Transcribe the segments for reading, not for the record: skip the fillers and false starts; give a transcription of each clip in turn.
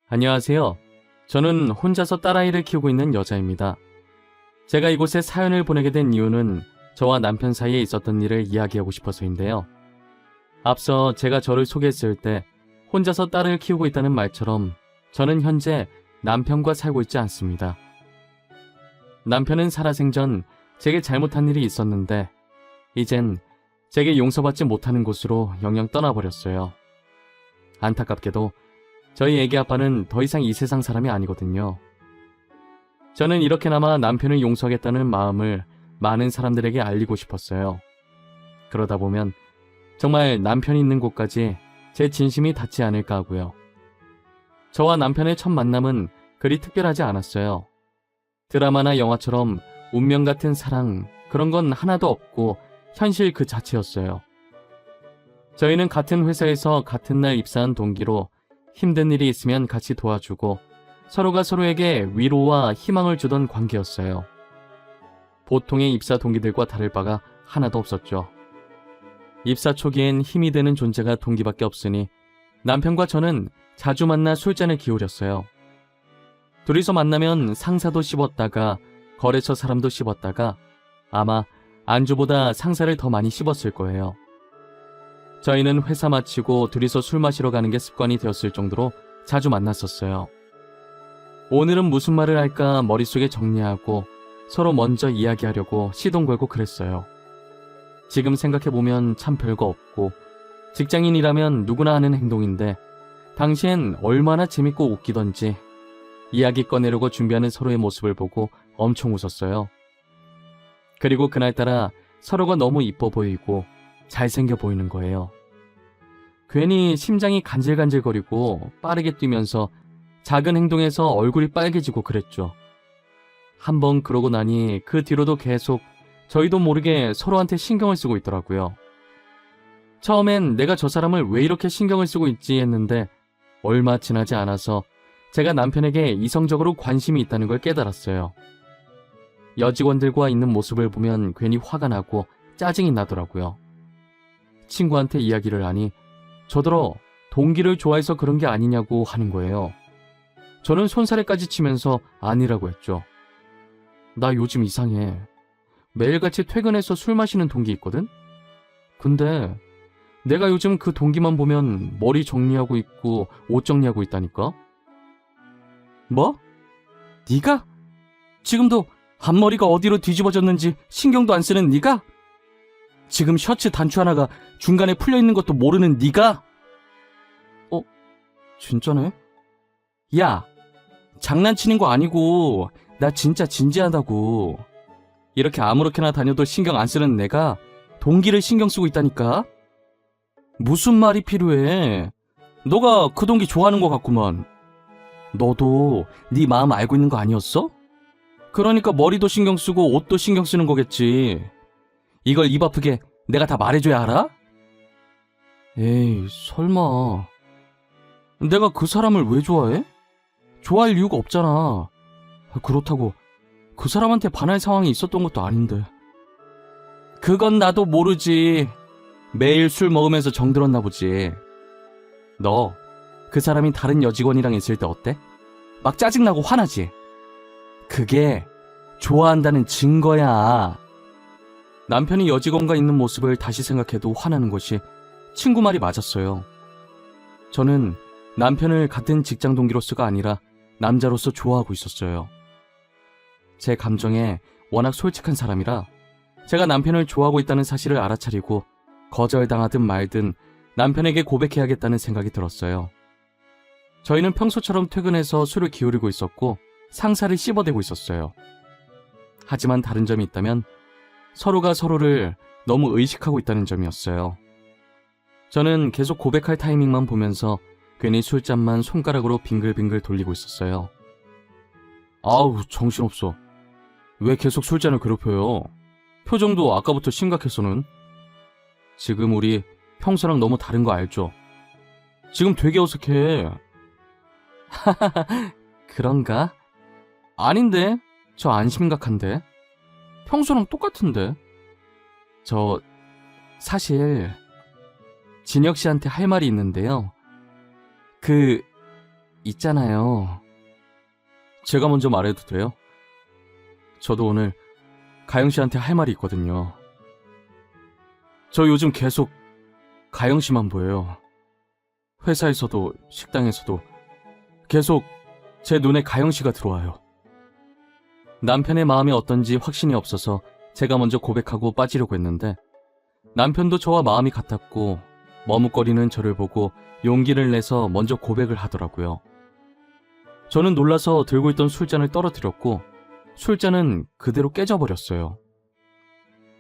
안녕하세요. 저는 혼자서 딸아이를 키우고 있는 여자입니다. 제가 이곳에 사연을 보내게 된 이유는 저와 남편 사이에 있었던 일을 이야기하고 싶어서인데요. 앞서 제가 저를 소개했을 때 혼자서 딸을 키우고 있다는 말처럼 저는 현재 남편과 살고 있지 않습니다. 남편은 살아생전 제게 잘못한 일이 있었는데 이젠 제게 용서받지 못하는 곳으로 영영 떠나버렸어요. 안타깝게도 저희 애기 아빠는 더 이상 이 세상 사람이 아니거든요. 저는 이렇게나마 남편을 용서하겠다는 마음을 많은 사람들에게 알리고 싶었어요. 그러다 보면 정말 남편이 있는 곳까지 제 진심이 닿지 않을까 하고요. 저와 남편의 첫 만남은 그리 특별하지 않았어요. 드라마나 영화처럼 운명 같은 사랑, 그런 건 하나도 없고 현실 그 자체였어요. 저희는 같은 회사에서 같은 날 입사한 동기로 힘든 일이 있으면 같이 도와주고 서로가 서로에게 위로와 희망을 주던 관계였어요. 보통의 입사 동기들과 다를 바가 하나도 없었죠. 입사 초기엔 힘이 되는 존재가 동기밖에 없으니 남편과 저는 자주 만나 술잔을 기울였어요. 둘이서 만나면 상사도 씹었다가 거래처 사람도 씹었다가 아마 안주보다 상사를 더 많이 씹었을 거예요. 저희는 회사 마치고 둘이서 술 마시러 가는 게 습관이 되었을 정도로 자주 만났었어요. 오늘은 무슨 말을 할까 머릿속에 정리하고 서로 먼저 이야기하려고 시동 걸고 그랬어요. 지금 생각해보면 참 별거 없고 직장인이라면 누구나 하는 행동인데 당시엔 얼마나 재밌고 웃기던지 이야기 꺼내려고 준비하는 서로의 모습을 보고 엄청 웃었어요. 그리고 그날따라 서로가 너무 이뻐 보이고 잘생겨 보이는 거예요. 괜히 심장이 간질간질거리고 빠르게 뛰면서 작은 행동에서 얼굴이 빨개지고 그랬죠. 한번 그러고 나니 그 뒤로도 계속 저희도 모르게 서로한테 신경을 쓰고 있더라고요. 처음엔 내가 저 사람을 왜 이렇게 신경을 쓰고 있지 했는데 얼마 지나지 않아서 제가 남편에게 이성적으로 관심이 있다는 걸 깨달았어요. 여직원들과 있는 모습을 보면 괜히 화가 나고 짜증이 나더라고요. 친구한테 이야기를 하니 저더러 동기를 좋아해서 그런 게 아니냐고 하는 거예요. 저는 손사래까지 치면서 아니라고 했죠. 나 요즘 이상해. 매일같이 퇴근해서 술 마시는 동기 있거든? 근데 내가 요즘 그 동기만 보면 머리 정리하고 있고 옷 정리하고 있다니까? 뭐? 네가? 지금도 앞머리가 어디로 뒤집어졌는지 신경도 안 쓰는 네가? 지금 셔츠 단추 하나가 중간에 풀려있는 것도 모르는 네가? 진짜네? 야, 장난치는 거 아니고 나 진짜 진지하다고. 이렇게 아무렇게나 다녀도 신경 안 쓰는 내가 동기를 신경 쓰고 있다니까? 무슨 말이 필요해? 너가 그 동기 좋아하는 것 같구만. 너도 네 마음 알고 있는 거 아니었어? 그러니까 머리도 신경 쓰고 옷도 신경 쓰는 거겠지. 이걸 입 아프게 내가 다 말해줘야 알아? 에이, 설마. 내가 그 사람을 왜 좋아해? 좋아할 이유가 없잖아. 그렇다고 그 사람한테 반할 상황이 있었던 것도 아닌데. 그건 나도 모르지. 매일 술 먹으면서 정들었나 보지. 너 그 사람이 다른 여직원이랑 있을 때 어때? 막 짜증나고 화나지? 그게 좋아한다는 증거야. 남편이 여직원과 있는 모습을 다시 생각해도 화나는 것이 친구 말이 맞았어요. 저는 남편을 같은 직장 동기로서가 아니라 남자로서 좋아하고 있었어요. 제 감정에 워낙 솔직한 사람이라 제가 남편을 좋아하고 있다는 사실을 알아차리고 거절당하든 말든 남편에게 고백해야겠다는 생각이 들었어요. 저희는 평소처럼 퇴근해서 술을 기울이고 있었고 상사를 씹어대고 있었어요. 하지만 다른 점이 있다면 서로가 서로를 너무 의식하고 있다는 점이었어요. 저는 계속 고백할 타이밍만 보면서 괜히 술잔만 손가락으로 빙글빙글 돌리고 있었어요. 아우, 정신없어. 왜 계속 술잔을 괴롭혀요? 표정도 아까부터 심각해서는. 지금 우리 평소랑 너무 다른 거 알죠? 지금 되게 어색해. 그런가? 아닌데? 저 안 심각한데? 평소랑 똑같은데? 저 사실 진혁 씨한테 할 말이 있는데요. 있잖아요. 제가 먼저 말해도 돼요? 저도 오늘 가영 씨한테 할 말이 있거든요. 저 요즘 계속 가영 씨만 보여요. 회사에서도 식당에서도 계속 제 눈에 가영 씨가 들어와요. 남편의 마음이 어떤지 확신이 없어서 제가 먼저 고백하고 빠지려고 했는데 남편도 저와 마음이 같았고 머뭇거리는 저를 보고 용기를 내서 먼저 고백을 하더라고요. 저는 놀라서 들고 있던 술잔을 떨어뜨렸고 술잔은 그대로 깨져버렸어요.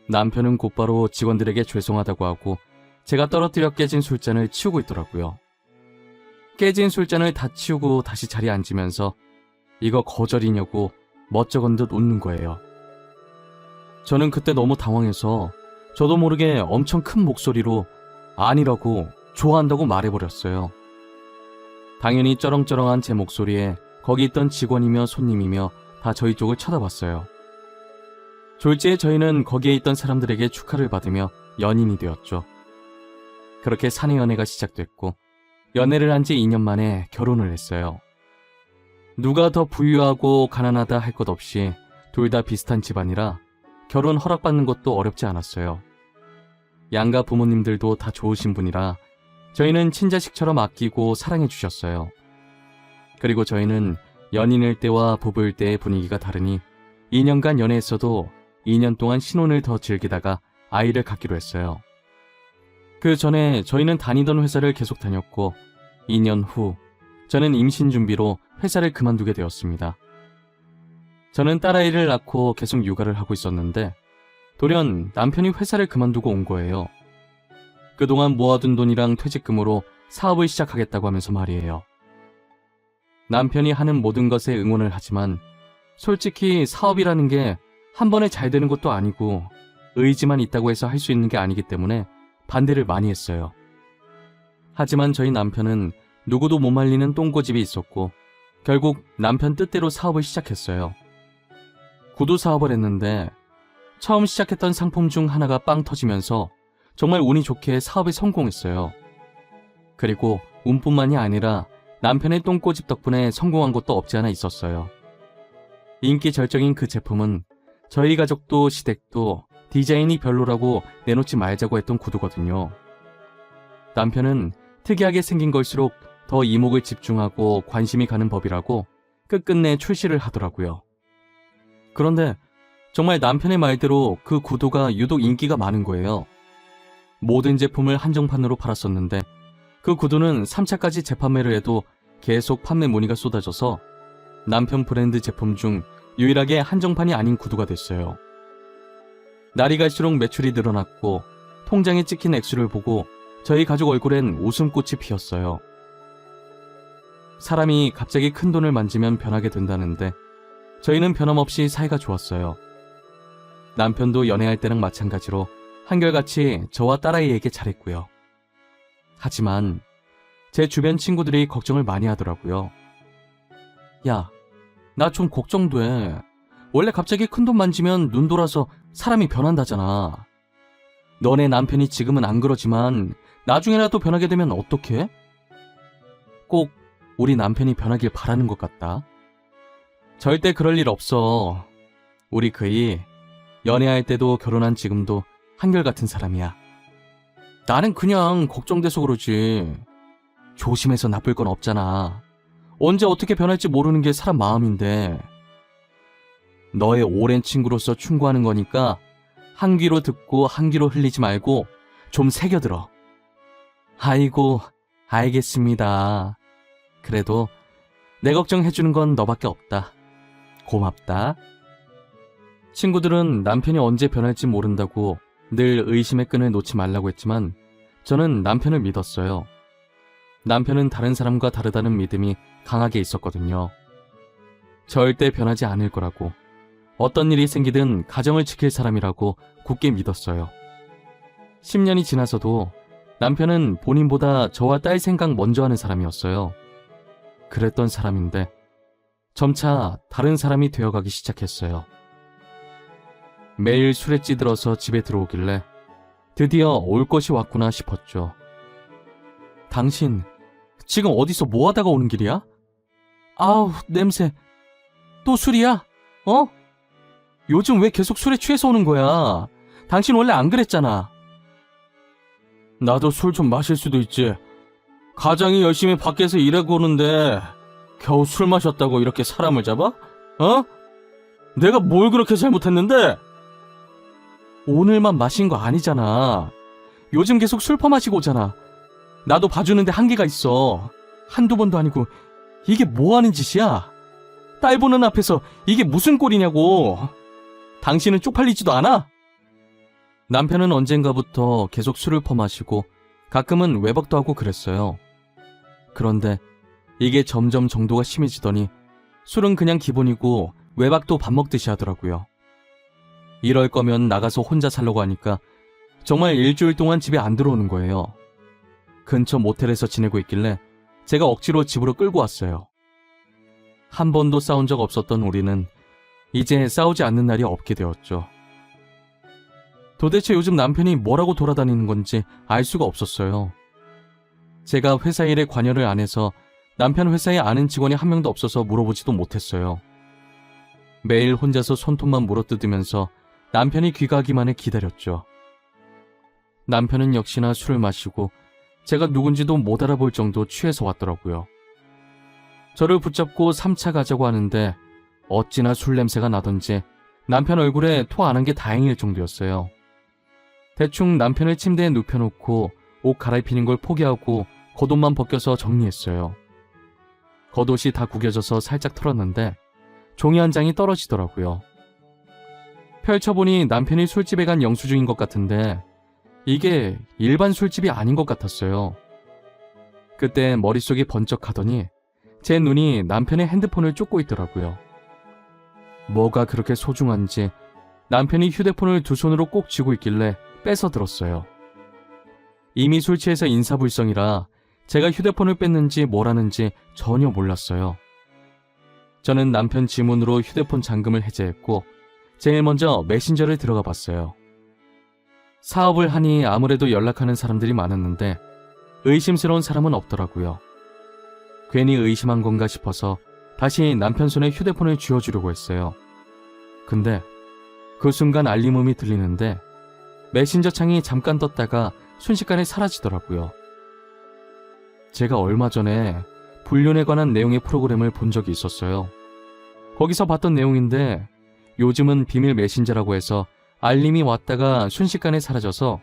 남편은 곧바로 직원들에게 죄송하다고 하고 제가 떨어뜨려 깨진 술잔을 치우고 있더라고요. 깨진 술잔을 다 치우고 다시 자리에 앉으면서 이거 거절이냐고 멋쩍은 듯 웃는 거예요. 저는 그때 너무 당황해서 저도 모르게 엄청 큰 목소리로 아니라고 좋아한다고 말해버렸어요. 당연히 쩌렁쩌렁한 제 목소리에 거기 있던 직원이며 손님이며 다 저희 쪽을 쳐다봤어요. 졸지에 저희는 거기에 있던 사람들에게 축하를 받으며 연인이 되었죠. 그렇게 사내 연애가 시작됐고 연애를 한 지 2년 만에 결혼을 했어요. 누가 더 부유하고 가난하다 할 것 없이 둘 다 비슷한 집안이라 결혼 허락받는 것도 어렵지 않았어요. 양가 부모님들도 다 좋으신 분이라 저희는 친자식처럼 아끼고 사랑해 주셨어요. 그리고 저희는 연인일 때와 부부일 때의 분위기가 다르니 2년간 연애했어도 2년 동안 신혼을 더 즐기다가 아이를 갖기로 했어요. 그 전에 저희는 다니던 회사를 계속 다녔고 2년 후 저는 임신 준비로 회사를 그만두게 되었습니다. 저는 딸아이를 낳고 계속 육아를 하고 있었는데 돌연 남편이 회사를 그만두고 온 거예요. 그동안 모아둔 돈이랑 퇴직금으로 사업을 시작하겠다고 하면서 말이에요. 남편이 하는 모든 것에 응원을 하지만 솔직히 사업이라는 게 한 번에 잘 되는 것도 아니고 의지만 있다고 해서 할 수 있는 게 아니기 때문에 반대를 많이 했어요. 하지만 저희 남편은 누구도 못 말리는 똥고집이 있었고 결국 남편 뜻대로 사업을 시작했어요. 구두 사업을 했는데 처음 시작했던 상품 중 하나가 빵 터지면서 정말 운이 좋게 사업에 성공했어요. 그리고 운뿐만이 아니라 남편의 똥고집 덕분에 성공한 것도 없지 않아 있었어요. 인기 절정인 그 제품은 저희 가족도 시댁도 디자인이 별로라고 내놓지 말자고 했던 구두거든요. 남편은 특이하게 생긴 걸수록 더 이목을 집중하고 관심이 가는 법이라고 끝끝내 출시를 하더라고요. 그런데 정말 남편의 말대로 그 구두가 유독 인기가 많은 거예요. 모든 제품을 한정판으로 팔았었는데 그 구두는 3차까지 재판매를 해도 계속 판매 문의가 쏟아져서 남편 브랜드 제품 중 유일하게 한정판이 아닌 구두가 됐어요. 날이 갈수록 매출이 늘어났고 통장에 찍힌 액수를 보고 저희 가족 얼굴엔 웃음꽃이 피었어요. 사람이 갑자기 큰 돈을 만지면 변하게 된다는데 저희는 변함없이 사이가 좋았어요. 남편도 연애할 때랑 마찬가지로 한결같이 저와 딸아이에게 잘했고요. 하지만 제 주변 친구들이 걱정을 많이 하더라고요. 야, 나 좀 걱정돼. 원래 갑자기 큰 돈 만지면 눈 돌아서 사람이 변한다잖아. 너네 남편이 지금은 안 그러지만 나중에라도 변하게 되면 어떡해? 꼭 우리 남편이 변하길 바라는 것 같다. 절대 그럴 일 없어. 우리 그이 연애할 때도 결혼한 지금도 한결같은 사람이야. 나는 그냥 걱정돼서 그러지. 조심해서 나쁠 건 없잖아. 언제 어떻게 변할지 모르는 게 사람 마음인데. 너의 오랜 친구로서 충고하는 거니까 한 귀로 듣고 한 귀로 흘리지 말고 좀 새겨들어. 아이고, 알겠습니다. 그래도 내 걱정해주는 건 너밖에 없다. 고맙다. 친구들은 남편이 언제 변할지 모른다고 늘 의심의 끈을 놓지 말라고 했지만 저는 남편을 믿었어요. 남편은 다른 사람과 다르다는 믿음이 강하게 있었거든요. 절대 변하지 않을 거라고, 어떤 일이 생기든 가정을 지킬 사람이라고 굳게 믿었어요. 10년이 지나서도 남편은 본인보다 저와 딸 생각 먼저 하는 사람이었어요. 그랬던 사람인데 점차 다른 사람이 되어가기 시작했어요. 매일 술에 찌들어서 집에 들어오길래 드디어 올 것이 왔구나 싶었죠. 당신 지금 어디서 뭐 하다가 오는 길이야? 아우, 냄새. 또 술이야? 어? 요즘 왜 계속 술에 취해서 오는 거야? 당신 원래 안 그랬잖아. 나도 술 좀 마실 수도 있지. 가장이 열심히 밖에서 일하고 오는데 겨우 술 마셨다고 이렇게 사람을 잡아? 어? 내가 뭘 그렇게 잘못했는데? 오늘만 마신 거 아니잖아. 요즘 계속 술 퍼마시고 오잖아. 나도 봐주는데 한계가 있어. 한두 번도 아니고 이게 뭐 하는 짓이야? 딸 보는 앞에서 이게 무슨 꼴이냐고. 당신은 쪽팔리지도 않아? 남편은 언젠가부터 계속 술을 퍼마시고 가끔은 외박도 하고 그랬어요. 그런데 이게 점점 정도가 심해지더니 술은 그냥 기본이고 외박도 밥 먹듯이 하더라고요. 이럴 거면 나가서 혼자 살려고 하니까 정말 일주일 동안 집에 안 들어오는 거예요. 근처 모텔에서 지내고 있길래 제가 억지로 집으로 끌고 왔어요. 한 번도 싸운 적 없었던 우리는 이제 싸우지 않는 날이 없게 되었죠. 도대체 요즘 남편이 뭐라고 돌아다니는 건지 알 수가 없었어요. 제가 회사 일에 관여를 안 해서 남편 회사에 아는 직원이 한 명도 없어서 물어보지도 못했어요. 매일 혼자서 손톱만 물어뜯으면서 남편이 귀가하기만을 기다렸죠. 남편은 역시나 술을 마시고 제가 누군지도 못 알아볼 정도 취해서 왔더라고요. 저를 붙잡고 3차 가자고 하는데 어찌나 술 냄새가 나던지 남편 얼굴에 토 안 한 게 다행일 정도였어요. 대충 남편을 침대에 눕혀놓고 옷 갈아입히는 걸 포기하고 겉옷만 벗겨서 정리했어요. 겉옷이 다 구겨져서 살짝 털었는데 종이 한 장이 떨어지더라고요. 펼쳐보니 남편이 술집에 간 영수증인 것 같은데 이게 일반 술집이 아닌 것 같았어요. 그때 머릿속이 번쩍하더니 제 눈이 남편의 핸드폰을 쫓고 있더라고요. 뭐가 그렇게 소중한지 남편이 휴대폰을 두 손으로 꼭 쥐고 있길래 뺏어 들었어요. 이미 술 취해서 인사불성이라 제가 휴대폰을 뺐는지 뭘 하는지 전혀 몰랐어요. 저는 남편 지문으로 휴대폰 잠금을 해제했고 제일 먼저 메신저를 들어가 봤어요. 사업을 하니 아무래도 연락하는 사람들이 많았는데 의심스러운 사람은 없더라고요. 괜히 의심한 건가 싶어서 다시 남편 손에 휴대폰을 쥐어주려고 했어요. 근데 그 순간 알림음이 들리는데 메신저 창이 잠깐 떴다가 순식간에 사라지더라고요. 제가 얼마 전에 불륜에 관한 내용의 프로그램을 본 적이 있었어요. 거기서 봤던 내용인데 요즘은 비밀 메신저라고 해서 알림이 왔다가 순식간에 사라져서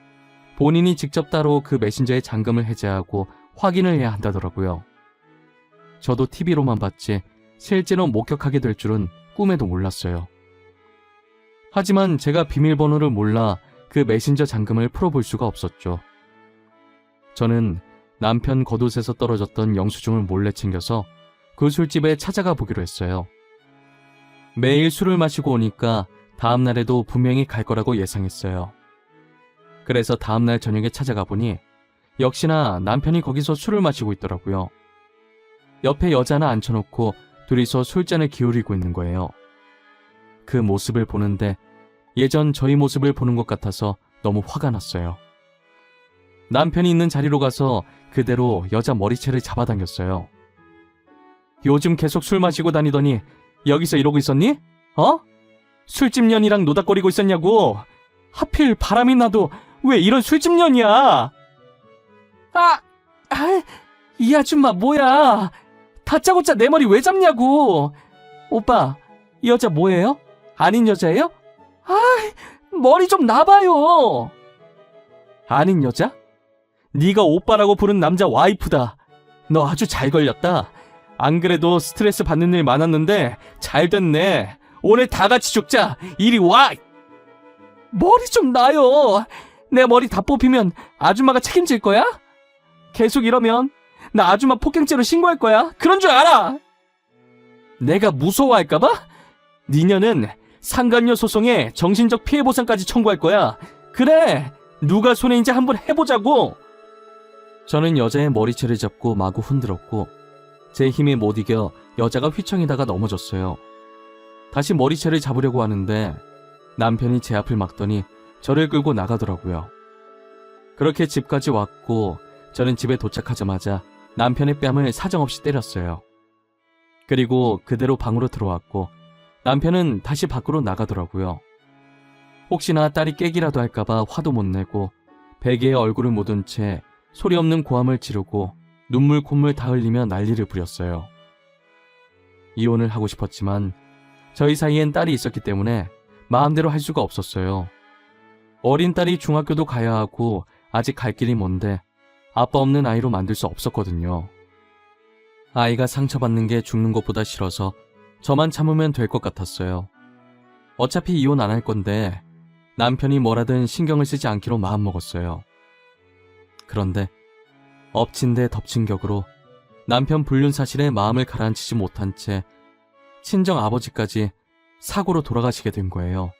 본인이 직접 따로 그 메신저의 잠금을 해제하고 확인을 해야 한다더라고요. 저도 TV로만 봤지 실제로 목격하게 될 줄은 꿈에도 몰랐어요. 하지만 제가 비밀번호를 몰라 그 메신저 잠금을 풀어볼 수가 없었죠. 저는 남편 겉옷에서 떨어졌던 영수증을 몰래 챙겨서 그 술집에 찾아가 보기로 했어요. 매일 술을 마시고 오니까 다음날에도 분명히 갈 거라고 예상했어요. 그래서 다음날 저녁에 찾아가 보니 역시나 남편이 거기서 술을 마시고 있더라고요. 옆에 여자 하나 앉혀놓고 둘이서 술잔을 기울이고 있는 거예요. 그 모습을 보는데 예전 저희 모습을 보는 것 같아서 너무 화가 났어요. 남편이 있는 자리로 가서 그대로 여자 머리채를 잡아당겼어요. 요즘 계속 술 마시고 다니더니 여기서 이러고 있었니? 어? 술집 년이랑 노닥거리고 있었냐고. 하필 바람이 나도 왜 이런 술집 년이야. 이 아줌마 뭐야. 다짜고짜 내 머리 왜 잡냐고. 오빠, 이 여자 뭐예요? 아닌 여자예요? 머리 좀 놔봐요. 아닌 여자? 네가 오빠라고 부른 남자 와이프다. 너 아주 잘 걸렸다. 안 그래도 스트레스 받는 일 많았는데 잘 됐네. 오늘 다 같이 죽자. 이리 와. 머리 좀 놔요. 내 머리 다 뽑히면 아줌마가 책임질 거야? 계속 이러면 나 아줌마 폭행죄로 신고할 거야. 그런 줄 알아. 내가 무서워할까봐? 니녀는 상간녀 소송에 정신적 피해 보상까지 청구할 거야. 그래, 누가 손해인지 한번 해보자고. 저는 여자의 머리채를 잡고 마구 흔들었고 제 힘이 못 이겨 여자가 휘청이다가 넘어졌어요. 다시 머리채를 잡으려고 하는데 남편이 제 앞을 막더니 저를 끌고 나가더라고요. 그렇게 집까지 왔고 저는 집에 도착하자마자 남편의 뺨을 사정없이 때렸어요. 그리고 그대로 방으로 들어왔고 남편은 다시 밖으로 나가더라고요. 혹시나 딸이 깨기라도 할까봐 화도 못 내고 베개에 얼굴을 묻은 채 소리 없는 고함을 지르고 눈물 콧물 다 흘리며 난리를 부렸어요. 이혼을 하고 싶었지만 저희 사이엔 딸이 있었기 때문에 마음대로 할 수가 없었어요. 어린 딸이 중학교도 가야 하고 아직 갈 길이 먼데 아빠 없는 아이로 만들 수 없었거든요. 아이가 상처받는 게 죽는 것보다 싫어서 저만 참으면 될 것 같았어요. 어차피 이혼 안 할 건데 남편이 뭐라든 신경을 쓰지 않기로 마음먹었어요. 그런데 엎친 데 덮친 격으로 남편 불륜 사실에 마음을 가라앉히지 못한 채 친정 아버지까지 사고로 돌아가시게 된 거예요.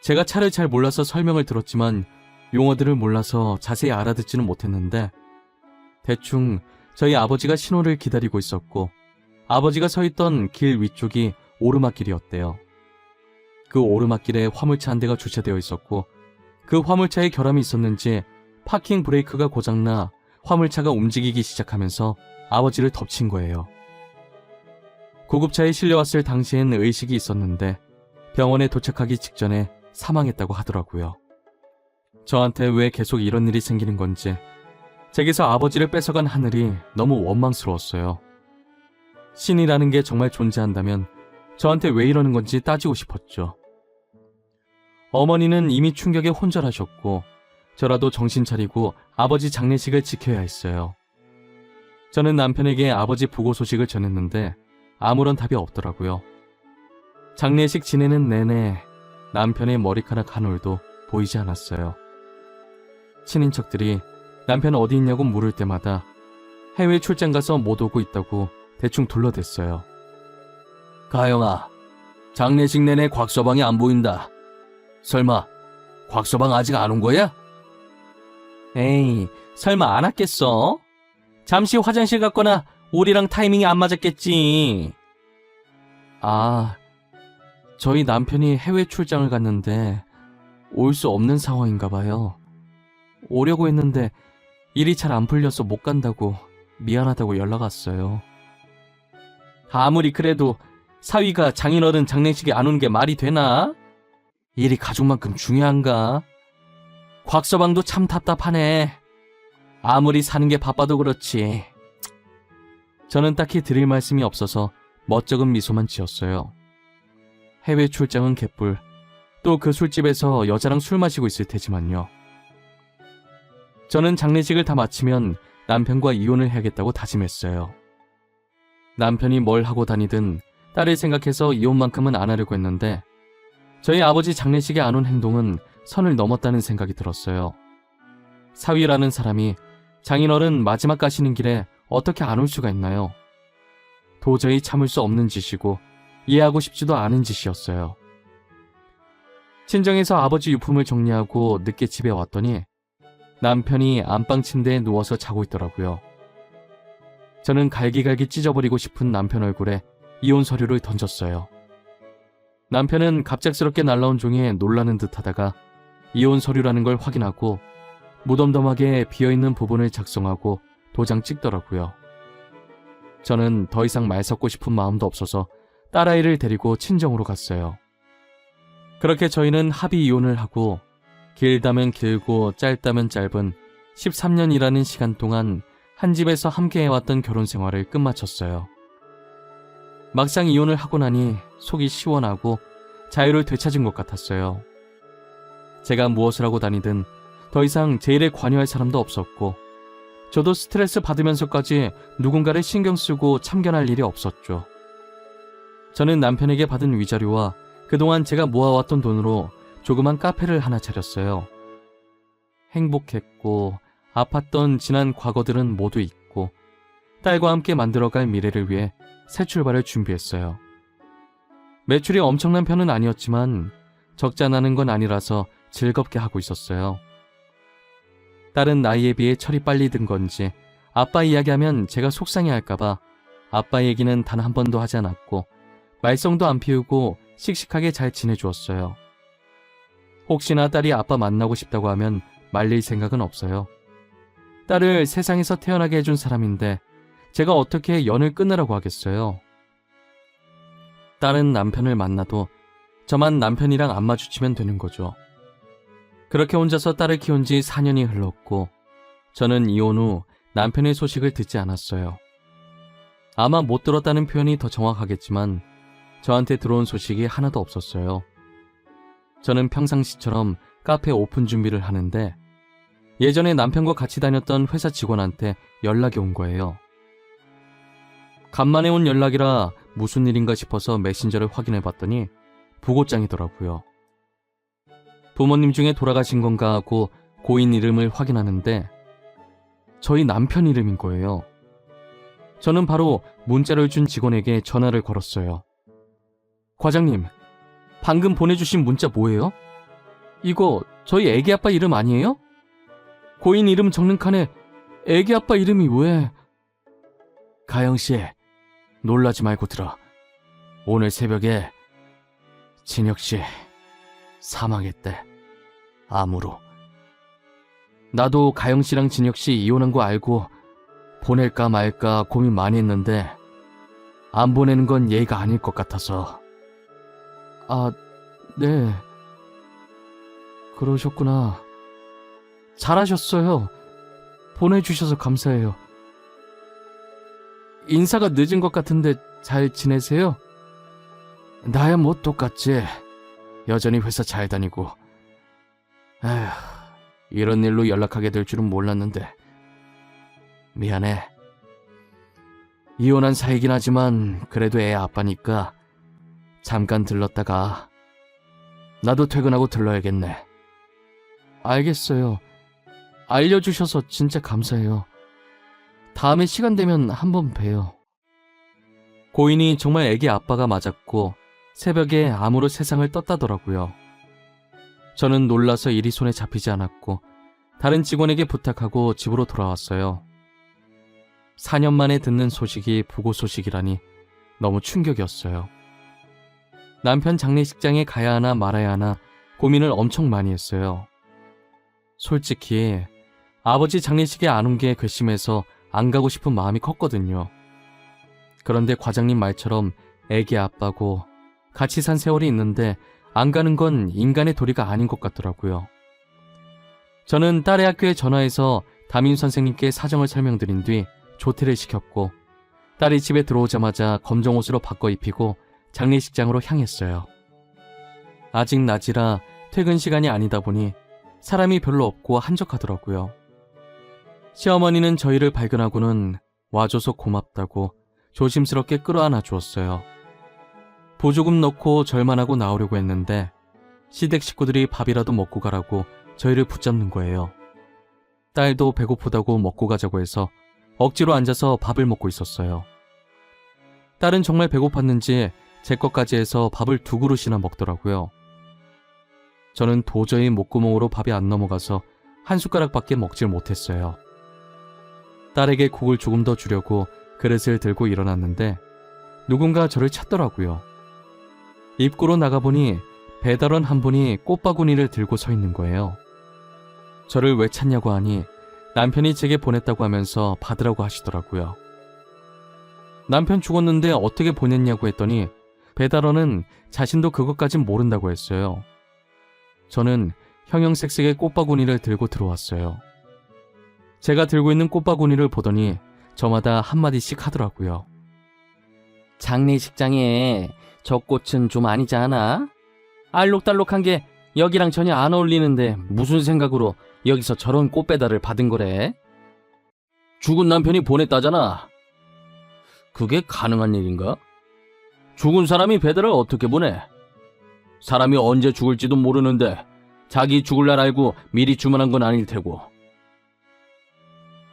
제가 차를 잘 몰라서 설명을 들었지만 용어들을 몰라서 자세히 알아듣지는 못했는데 대충 저희 아버지가 신호를 기다리고 있었고 아버지가 서 있던 길 위쪽이 오르막길이었대요. 그 오르막길에 화물차 한 대가 주차되어 있었고 그 화물차에 결함이 있었는지 파킹 브레이크가 고장나 화물차가 움직이기 시작하면서 아버지를 덮친 거예요. 구급차에 실려왔을 당시엔 의식이 있었는데 병원에 도착하기 직전에 사망했다고 하더라고요. 저한테 왜 계속 이런 일이 생기는 건지 제게서 아버지를 뺏어간 하늘이 너무 원망스러웠어요. 신이라는 게 정말 존재한다면 저한테 왜 이러는 건지 따지고 싶었죠. 어머니는 이미 충격에 혼절하셨고 저라도 정신 차리고 아버지 장례식을 지켜야 했어요. 저는 남편에게 아버지 부고 소식을 전했는데 아무런 답이 없더라고요. 장례식 지내는 내내 남편의 머리카락 한 올도 보이지 않았어요. 친인척들이 남편 어디 있냐고 물을 때마다 해외 출장 가서 못 오고 있다고 대충 둘러댔어요. 가영아, 장례식 내내 곽서방이 안 보인다. 설마 곽서방 아직 안 온 거야? 에이, 설마 안 왔겠어? 잠시 화장실 갔거나 우리랑 타이밍이 안 맞았겠지. 아, 저희 남편이 해외 출장을 갔는데 올 수 없는 상황인가 봐요. 오려고 했는데 일이 잘 안 풀려서 못 간다고 미안하다고 연락 왔어요. 아무리 그래도 사위가 장인어른 장례식에 안 오는 게 말이 되나? 일이 가족만큼 중요한가? 곽서방도 참 답답하네. 아무리 사는 게 바빠도 그렇지. 저는 딱히 드릴 말씀이 없어서 멋쩍은 미소만 지었어요. 해외 출장은 개뿔. 또 그 술집에서 여자랑 술 마시고 있을 테지만요. 저는 장례식을 다 마치면 남편과 이혼을 해야겠다고 다짐했어요. 남편이 뭘 하고 다니든 딸을 생각해서 이혼만큼은 안 하려고 했는데 저희 아버지 장례식에 안 온 행동은 선을 넘었다는 생각이 들었어요. 사위라는 사람이 장인어른 마지막 가시는 길에 어떻게 안 올 수가 있나요? 도저히 참을 수 없는 짓이고 이해하고 싶지도 않은 짓이었어요. 친정에서 아버지 유품을 정리하고 늦게 집에 왔더니 남편이 안방 침대에 누워서 자고 있더라고요. 저는 갈기갈기 찢어버리고 싶은 남편 얼굴에 이혼 서류를 던졌어요. 남편은 갑작스럽게 날라온 종이에 놀라는 듯 하다가 이혼 서류라는 걸 확인하고 무덤덤하게 비어있는 부분을 작성하고 도장 찍더라고요. 저는 더 이상 말 섞고 싶은 마음도 없어서 딸아이를 데리고 친정으로 갔어요. 그렇게 저희는 합의 이혼을 하고 길다면 길고 짧다면 짧은 13년이라는 시간 동안 한 집에서 함께 해왔던 결혼 생활을 끝마쳤어요. 막상 이혼을 하고 나니 속이 시원하고 자유를 되찾은 것 같았어요. 제가 무엇을 하고 다니든 더 이상 제 일에 관여할 사람도 없었고 저도 스트레스 받으면서까지 누군가를 신경 쓰고 참견할 일이 없었죠. 저는 남편에게 받은 위자료와 그동안 제가 모아왔던 돈으로 조그만 카페를 하나 차렸어요. 행복했고 아팠던 지난 과거들은 모두 잊고 딸과 함께 만들어갈 미래를 위해 새 출발을 준비했어요. 매출이 엄청난 편은 아니었지만 적자 나는 건 아니라서 즐겁게 하고 있었어요. 딸은 나이에 비해 철이 빨리 든 건지 아빠 이야기하면 제가 속상해할까봐 아빠 얘기는 단 한 번도 하지 않았고 말썽도 안 피우고 씩씩하게 잘 지내주었어요. 혹시나 딸이 아빠 만나고 싶다고 하면 말릴 생각은 없어요. 딸을 세상에서 태어나게 해준 사람인데 제가 어떻게 연을 끊으라고 하겠어요. 딸은 남편을 만나도 저만 남편이랑 안 마주치면 되는 거죠. 그렇게 혼자서 딸을 키운 지 4년이 흘렀고 저는 이혼 후 남편의 소식을 듣지 않았어요. 아마 못 들었다는 표현이 더 정확하겠지만 저한테 들어온 소식이 하나도 없었어요. 저는 평상시처럼 카페 오픈 준비를 하는데 예전에 남편과 같이 다녔던 회사 직원한테 연락이 온 거예요. 간만에 온 연락이라 무슨 일인가 싶어서 메신저를 확인해봤더니 부고장이더라고요. 부모님 중에 돌아가신 건가 하고 고인 이름을 확인하는데 저희 남편 이름인 거예요. 저는 바로 문자를 준 직원에게 전화를 걸었어요. 과장님, 방금 보내주신 문자 뭐예요? 이거 저희 애기 아빠 이름 아니에요? 고인 이름 적는 칸에 애기 아빠 이름이 왜... 가영씨, 놀라지 말고 들어. 오늘 새벽에 진혁씨 사망했대. 암으로. 나도 가영씨랑 진혁씨 이혼한 거 알고 보낼까 말까 고민 많이 했는데 안 보내는 건 예의가 아닐 것 같아서. 아, 네. 그러셨구나. 잘하셨어요. 보내주셔서 감사해요. 인사가 늦은 것 같은데 잘 지내세요? 나야 뭐 똑같지. 여전히 회사 잘 다니고. 에휴, 이런 일로 연락하게 될 줄은 몰랐는데. 미안해. 이혼한 사이긴 하지만 그래도 애 아빠니까 잠깐 들렀다가 나도 퇴근하고 들러야겠네. 알겠어요. 알려주셔서 진짜 감사해요. 다음에 시간 되면 한번 봬요. 고인이 정말 애기 아빠가 맞았고 새벽에 암으로 세상을 떴다더라고요. 저는 놀라서 일이 손에 잡히지 않았고 다른 직원에게 부탁하고 집으로 돌아왔어요. 4년 만에 듣는 소식이 부고 소식이라니 너무 충격이었어요. 남편 장례식장에 가야 하나 말아야 하나 고민을 엄청 많이 했어요. 솔직히 아버지 장례식에 안 온 게 괘씸해서 안 가고 싶은 마음이 컸거든요. 그런데 과장님 말처럼 애기 아빠고 같이 산 세월이 있는데 안 가는 건 인간의 도리가 아닌 것 같더라고요. 저는 딸의 학교에 전화해서 담임 선생님께 사정을 설명드린 뒤 조퇴를 시켰고 딸이 집에 들어오자마자 검정 옷으로 바꿔 입히고 장례식장으로 향했어요. 아직 낮이라 퇴근 시간이 아니다 보니 사람이 별로 없고 한적하더라고요. 시어머니는 저희를 발견하고는 와줘서 고맙다고 조심스럽게 끌어안아 주었어요. 보조금 넣고 절만하고 나오려고 했는데 시댁 식구들이 밥이라도 먹고 가라고 저희를 붙잡는 거예요. 딸도 배고프다고 먹고 가자고 해서 억지로 앉아서 밥을 먹고 있었어요. 딸은 정말 배고팠는지 제 것까지 해서 밥을 2그릇이나 먹더라고요. 저는 도저히 목구멍으로 밥이 안 넘어가서 한 숟가락밖에 먹질 못했어요. 딸에게 국을 조금 더 주려고 그릇을 들고 일어났는데 누군가 저를 찾더라고요. 입구로 나가보니 배달원 한 분이 꽃바구니를 들고 서 있는 거예요. 저를 왜 찾냐고 하니 남편이 제게 보냈다고 하면서 받으라고 하시더라고요. 남편 죽었는데 어떻게 보냈냐고 했더니 배달원은 자신도 그것까진 모른다고 했어요. 저는 형형색색의 꽃바구니를 들고 들어왔어요. 제가 들고 있는 꽃바구니를 보더니 저마다 한마디씩 하더라고요. 장례식장에 저 꽃은 좀 아니지 않아? 알록달록한 게 여기랑 전혀 안 어울리는데 무슨 생각으로 여기서 저런 꽃 배달을 받은 거래? 죽은 남편이 보냈다잖아. 그게 가능한 일인가? 죽은 사람이 배달을 어떻게 보내? 사람이 언제 죽을지도 모르는데 자기 죽을 날 알고 미리 주문한 건 아닐 테고.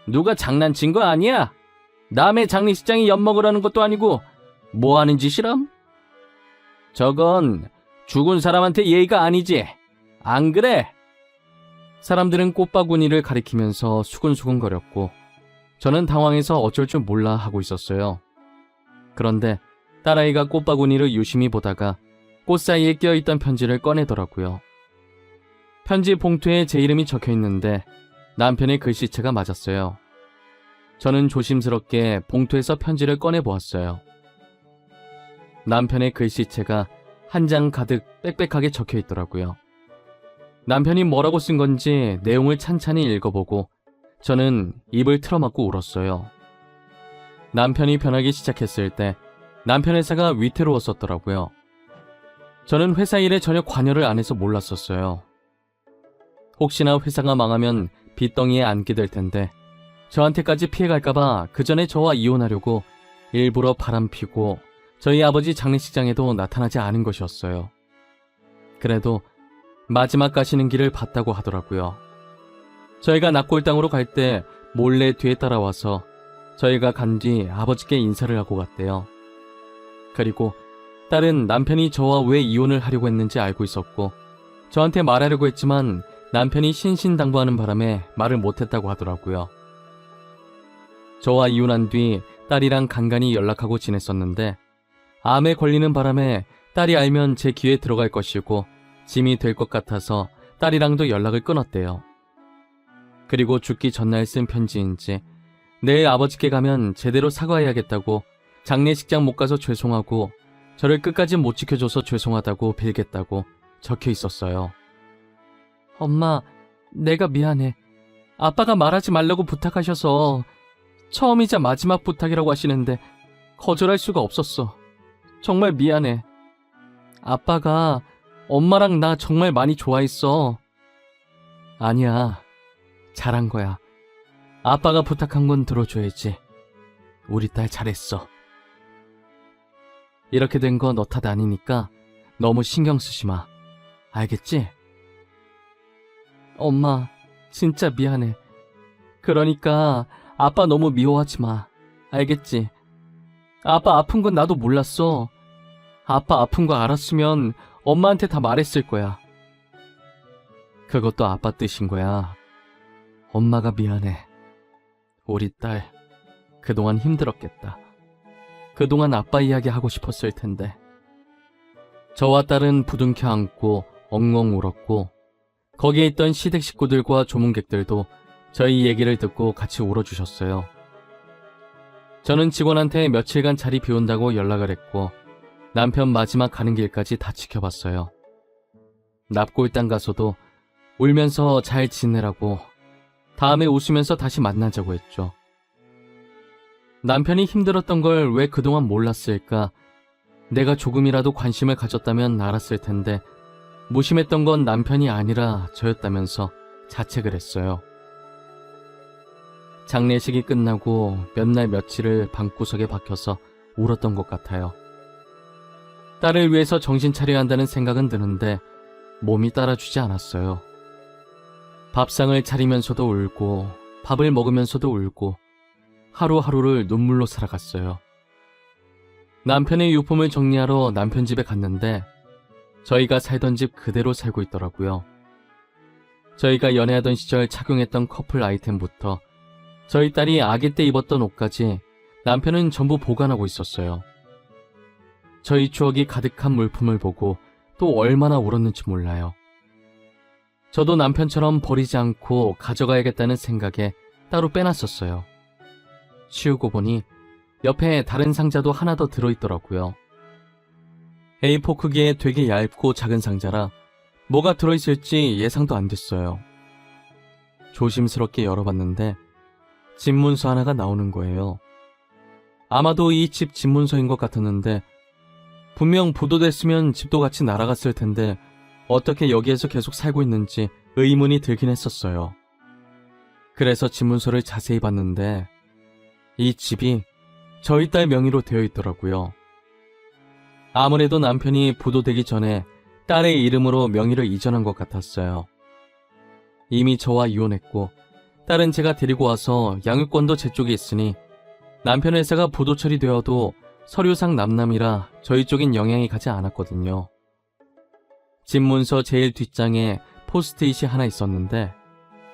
누가 장난친 거 아니야? 남의 장례식장에 엿먹으라는 것도 아니고 뭐 하는 짓이람? 저건 죽은 사람한테 예의가 아니지. 안 그래? 사람들은 꽃바구니를 가리키면서 수근수근거렸고 저는 당황해서 어쩔 줄 몰라 하고 있었어요. 그런데 딸아이가 꽃바구니를 유심히 보다가 꽃 사이에 껴있던 편지를 꺼내더라고요. 편지 봉투에 제 이름이 적혀있는데 남편의 글씨체가 맞았어요. 저는 조심스럽게 봉투에서 편지를 꺼내 보았어요. 남편의 글씨체가 한 장 가득 빽빽하게 적혀 있더라고요. 남편이 뭐라고 쓴 건지 내용을 찬찬히 읽어보고 저는 입을 틀어막고 울었어요. 남편이 변하기 시작했을 때 남편 회사가 위태로웠었더라고요. 저는 회사 일에 전혀 관여를 안 해서 몰랐었어요. 혹시나 회사가 망하면 빚덩이에 안게 될 텐데 저한테까지 피해갈까봐 그 전에 저와 이혼하려고 일부러 바람피고 저희 아버지 장례식장에도 나타나지 않은 것이었어요. 그래도 마지막 가시는 길을 봤다고 하더라고요. 저희가 납골당으로 갈 때 몰래 뒤에 따라와서 저희가 간 뒤 아버지께 인사를 하고 갔대요. 그리고 딸은 남편이 저와 왜 이혼을 하려고 했는지 알고 있었고 저한테 말하려고 했지만 남편이 신신당부하는 바람에 말을 못했다고 하더라고요. 저와 이혼한 뒤 딸이랑 간간히 연락하고 지냈었는데 암에 걸리는 바람에 딸이 알면 제 귀에 들어갈 것이고 짐이 될 것 같아서 딸이랑도 연락을 끊었대요. 그리고 죽기 전날 쓴 편지인지 내일 아버지께 가면 제대로 사과해야겠다고 장례식장 못 가서 죄송하고 저를 끝까지 못 지켜줘서 죄송하다고 빌겠다고 적혀 있었어요. 엄마, 내가 미안해. 아빠가 말하지 말라고 부탁하셔서 처음이자 마지막 부탁이라고 하시는데 거절할 수가 없었어. 정말 미안해. 아빠가 엄마랑 나 정말 많이 좋아했어. 아니야, 잘한 거야. 아빠가 부탁한 건 들어줘야지. 우리 딸 잘했어. 이렇게 된 거 너 탓 아니니까 너무 신경 쓰지 마. 알겠지? 엄마, 진짜 미안해. 그러니까 아빠 너무 미워하지 마. 알겠지? 아빠 아픈 건 나도 몰랐어. 아빠 아픈 거 알았으면 엄마한테 다 말했을 거야. 그것도 아빠 뜻인 거야. 엄마가 미안해. 우리 딸 그동안 힘들었겠다. 그동안 아빠 이야기 하고 싶었을 텐데. 저와 딸은 부둥켜 안고 엉엉 울었고 거기에 있던 시댁 식구들과 조문객들도 저희 얘기를 듣고 같이 울어주셨어요. 저는 직원한테 며칠간 자리 비운다고 연락을 했고 남편 마지막 가는 길까지 다 지켜봤어요. 납골당 가서도 울면서 잘 지내라고 다음에 웃으면서 다시 만나자고 했죠. 남편이 힘들었던 걸 왜 그동안 몰랐을까? 내가 조금이라도 관심을 가졌다면 알았을 텐데 무심했던 건 남편이 아니라 저였다면서 자책을 했어요. 장례식이 끝나고 몇 날 며칠을 방구석에 박혀서 울었던 것 같아요. 딸을 위해서 정신 차려야 한다는 생각은 드는데 몸이 따라주지 않았어요. 밥상을 차리면서도 울고 밥을 먹으면서도 울고 하루하루를 눈물로 살아갔어요. 남편의 유품을 정리하러 남편 집에 갔는데 저희가 살던 집 그대로 살고 있더라고요. 저희가 연애하던 시절 착용했던 커플 아이템부터 저희 딸이 아기 때 입었던 옷까지 남편은 전부 보관하고 있었어요. 저희 추억이 가득한 물품을 보고 또 얼마나 울었는지 몰라요. 저도 남편처럼 버리지 않고 가져가야겠다는 생각에 따로 빼놨었어요. 치우고 보니 옆에 다른 상자도 하나 더 들어있더라고요. A4 크기의 되게 얇고 작은 상자라 뭐가 들어있을지 예상도 안 됐어요. 조심스럽게 열어봤는데 집 문서 하나가 나오는 거예요. 아마도 이 집 집 문서인 것 같았는데 분명 부도됐으면 집도 같이 날아갔을 텐데 어떻게 여기에서 계속 살고 있는지 의문이 들긴 했었어요. 그래서 집 문서를 자세히 봤는데 이 집이 저희 딸 명의로 되어 있더라고요. 아무래도 남편이 부도되기 전에 딸의 이름으로 명의를 이전한 것 같았어요. 이미 저와 이혼했고 딸은 제가 데리고 와서 양육권도 제 쪽에 있으니 남편 회사가 부도 처리되어도 서류상 남남이라 저희 쪽엔 영향이 가지 않았거든요. 집 문서 제일 뒷장에 포스트잇이 하나 있었는데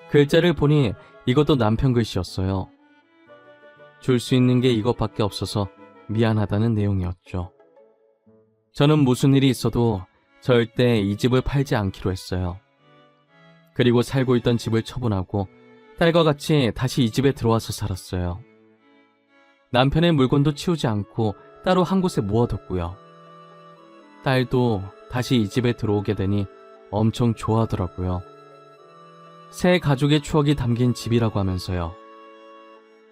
글자를 보니 이것도 남편 글씨였어요. 줄 수 있는 게 이것밖에 없어서 미안하다는 내용이었죠. 저는 무슨 일이 있어도 절대 이 집을 팔지 않기로 했어요. 그리고 살고 있던 집을 처분하고 딸과 같이 다시 이 집에 들어와서 살았어요. 남편의 물건도 치우지 않고 따로 한 곳에 모아뒀고요. 딸도 다시 이 집에 들어오게 되니 엄청 좋아하더라고요. 새 가족의 추억이 담긴 집이라고 하면서요.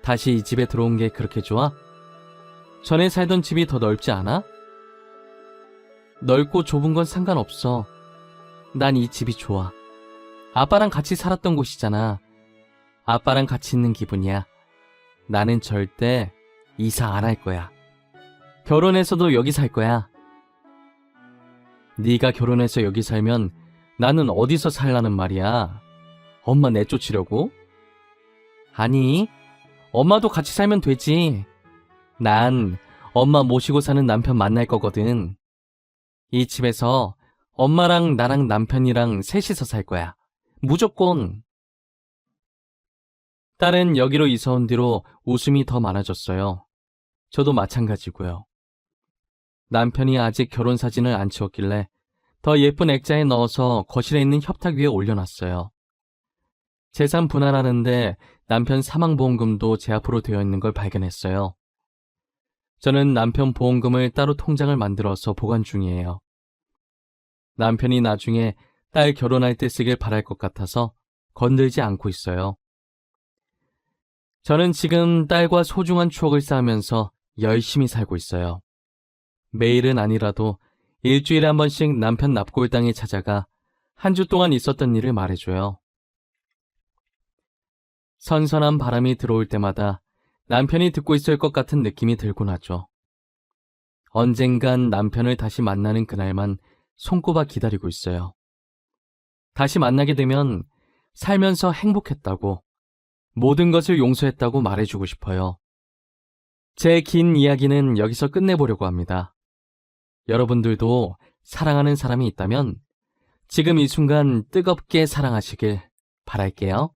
다시 이 집에 들어온 게 그렇게 좋아? 전에 살던 집이 더 넓지 않아? 넓고 좁은 건 상관없어. 난 이 집이 좋아. 아빠랑 같이 살았던 곳이잖아. 아빠랑 같이 있는 기분이야. 나는 절대 이사 안 할 거야. 결혼해서도 여기 살 거야. 네가 결혼해서 여기 살면 나는 어디서 살라는 말이야? 엄마 내쫓으려고? 아니, 엄마도 같이 살면 되지. 난 엄마 모시고 사는 남편 만날 거거든. 이 집에서 엄마랑 나랑 남편이랑 셋이서 살 거야. 무조건. 딸은 여기로 이사 온 뒤로 웃음이 더 많아졌어요. 저도 마찬가지고요. 남편이 아직 결혼 사진을 안 치웠길래 더 예쁜 액자에 넣어서 거실에 있는 협탁 위에 올려놨어요. 재산 분할하는데 남편 사망보험금도 제 앞으로 되어 있는 걸 발견했어요. 저는 남편 보험금을 따로 통장을 만들어서 보관 중이에요. 남편이 나중에 딸 결혼할 때 쓰길 바랄 것 같아서 건들지 않고 있어요. 저는 지금 딸과 소중한 추억을 쌓으면서 열심히 살고 있어요. 매일은 아니라도 일주일에 한 번씩 남편 납골당에 찾아가 한 주 동안 있었던 일을 말해줘요. 선선한 바람이 들어올 때마다 남편이 듣고 있을 것 같은 느낌이 들곤 하죠. 언젠간 남편을 다시 만나는 그날만 손꼽아 기다리고 있어요. 다시 만나게 되면 살면서 행복했다고, 모든 것을 용서했다고 말해주고 싶어요. 제 긴 이야기는 여기서 끝내보려고 합니다. 여러분들도 사랑하는 사람이 있다면 지금 이 순간 뜨겁게 사랑하시길 바랄게요.